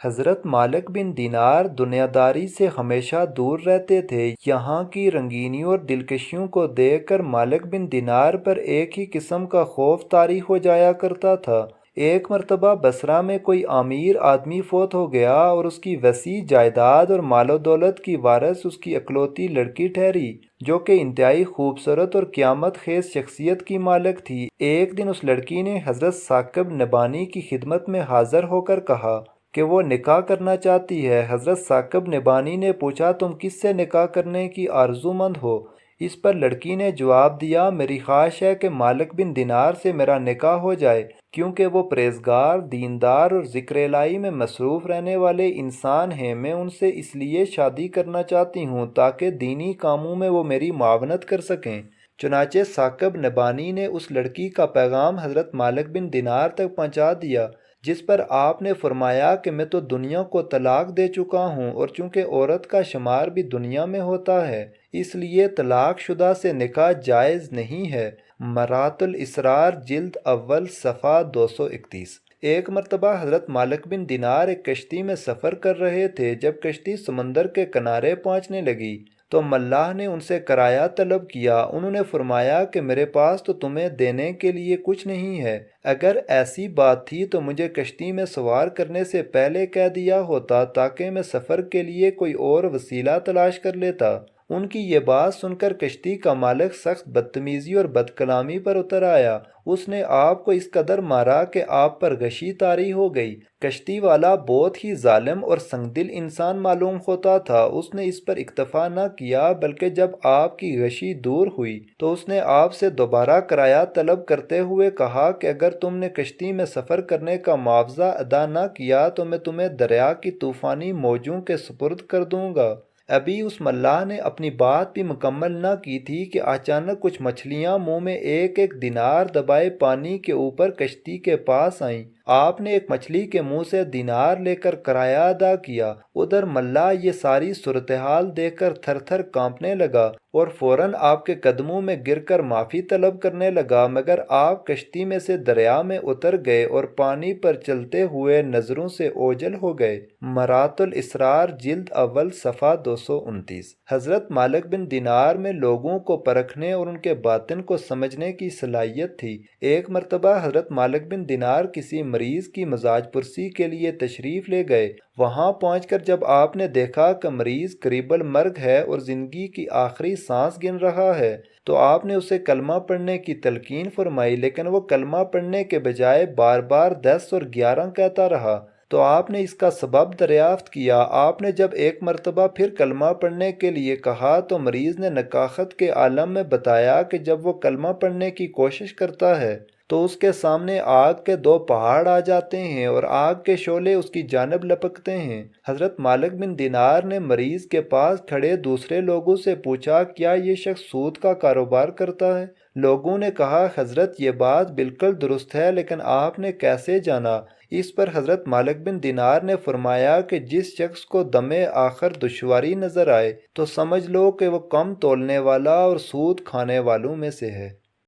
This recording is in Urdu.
حضرت مالک بن دینار دنیا داری سے ہمیشہ دور رہتے تھے۔ یہاں کی رنگینیوں اور دلکشیوں کو دیکھ کر مالک بن دینار پر ایک ہی قسم کا خوف طاری ہو جایا کرتا تھا۔ ایک مرتبہ بصرہ میں کوئی امیر آدمی فوت ہو گیا اور اس کی وسیع جائیداد اور مال و دولت کی وارث اس کی اکلوتی لڑکی ٹھہری، جو کہ انتہائی خوبصورت اور قیامت خیز شخصیت کی مالک تھی۔ ایک دن اس لڑکی نے حضرت ثاقب نبانی کی خدمت میں حاضر ہو کر کہا کہ وہ نکاح کرنا چاہتی ہے۔ حضرت ثاقب نبانی نے پوچھا، تم کس سے نکاح کرنے کی آرزومند ہو؟ اس پر لڑکی نے جواب دیا، میری خواہش ہے کہ مالک بن دینار سے میرا نکاح ہو جائے، کیونکہ وہ پرہیزگار، دیندار اور ذکر الہی میں مصروف رہنے والے انسان ہیں۔ میں ان سے اس لیے شادی کرنا چاہتی ہوں تاکہ دینی کاموں میں وہ میری معاونت کر سکیں۔ چنانچہ ثاقب نبانی نے اس لڑکی کا پیغام حضرت مالک بن دینار تک پہنچا دیا، جس پر آپ نے فرمایا کہ میں تو دنیا کو طلاق دے چکا ہوں، اور چونکہ عورت کا شمار بھی دنیا میں ہوتا ہے اس لیے طلاق شدہ سے نکاح جائز نہیں ہے۔ مرات الاسرار جلد اول صفحہ 231۔ ایک مرتبہ حضرت مالک بن دینار ایک کشتی میں سفر کر رہے تھے۔ جب کشتی سمندر کے کنارے پہنچنے لگی تو ملاح نے ان سے کرایہ طلب کیا۔ انہوں نے فرمایا کہ میرے پاس تو تمہیں دینے کے لیے کچھ نہیں ہے، اگر ایسی بات تھی تو مجھے کشتی میں سوار کرنے سے پہلے کہہ دیا ہوتا تاکہ میں سفر کے لیے کوئی اور وسیلہ تلاش کر لیتا۔ ان کی یہ بات سن کر کشتی کا مالک سخت بدتمیزی اور بد کلامی پر اتر آیا۔ اس نے آپ کو اس قدر مارا کہ آپ پر غشی طاری ہو گئی۔ کشتی والا بہت ہی ظالم اور سنگدل انسان معلوم ہوتا تھا۔ اس نے اس پر اکتفا نہ کیا بلکہ جب آپ کی غشی دور ہوئی تو اس نے آپ سے دوبارہ کرایہ طلب کرتے ہوئے کہا کہ اگر تم نے کشتی میں سفر کرنے کا معاوضہ ادا نہ کیا تو میں تمہیں دریا کی طوفانی موجوں کے سپرد کر دوں گا۔ ابھی اس ملاح نے اپنی بات بھی مکمل نہ کی تھی کہ اچانک کچھ مچھلیاں منہ میں ایک ایک دینار دبائے پانی کے اوپر کشتی کے پاس آئیں۔ آپ نے ایک مچھلی کے منہ سے دینار لے کر کرایہ ادا کیا۔ ادھر ملاح یہ ساری صورتحال دیکھ کر تھر تھر کانپنے لگا اور فوراً آپ کے قدموں میں گر کر معافی طلب کرنے لگا، مگر آپ کشتی میں سے دریا میں اتر گئے اور پانی پر چلتے ہوئے نظروں سے اوجھل ہو گئے۔ مرات الاسرار جلد اول صفحہ 229۔ حضرت مالک بن دینار میں لوگوں کو پرکھنے اور ان کے باطن کو سمجھنے کی صلاحیت تھی۔ ایک مرتبہ حضرت مالک بن دینار کسی مریض کی مزاج پرسی کے لیے تشریف لے گئے۔ وہاں پہنچ کر جب آپ نے دیکھا کہ مریض قریب المرگ ہے اور زندگی کی آخری سانس گن رہا ہے تو آپ نے اسے کلمہ پڑھنے کی تلقین فرمائی، لیکن وہ کلمہ پڑھنے کے بجائے بار بار 10 اور 11 کہتا رہا۔ تو آپ نے اس کا سبب دریافت کیا۔ آپ نے جب ایک مرتبہ پھر کلمہ پڑھنے کے لیے کہا تو مریض نے نکاخت کے عالم میں بتایا کہ جب وہ کلمہ پڑھنے کی کوشش کرتا ہے تو اس کے سامنے آگ کے 2 پہاڑ آ جاتے ہیں اور آگ کے شعلے اس کی جانب لپکتے ہیں۔ حضرت مالک بن دینار نے مریض کے پاس کھڑے دوسرے لوگوں سے پوچھا، کیا یہ شخص سود کا کاروبار کرتا ہے؟ لوگوں نے کہا، حضرت یہ بات بالکل درست ہے، لیکن آپ نے کیسے جانا؟ اس پر حضرت مالک بن دینار نے فرمایا کہ جس شخص کو دم آخر دشواری نظر آئے تو سمجھ لو کہ وہ کم تولنے والا اور سود کھانے والوں میں سے ہے۔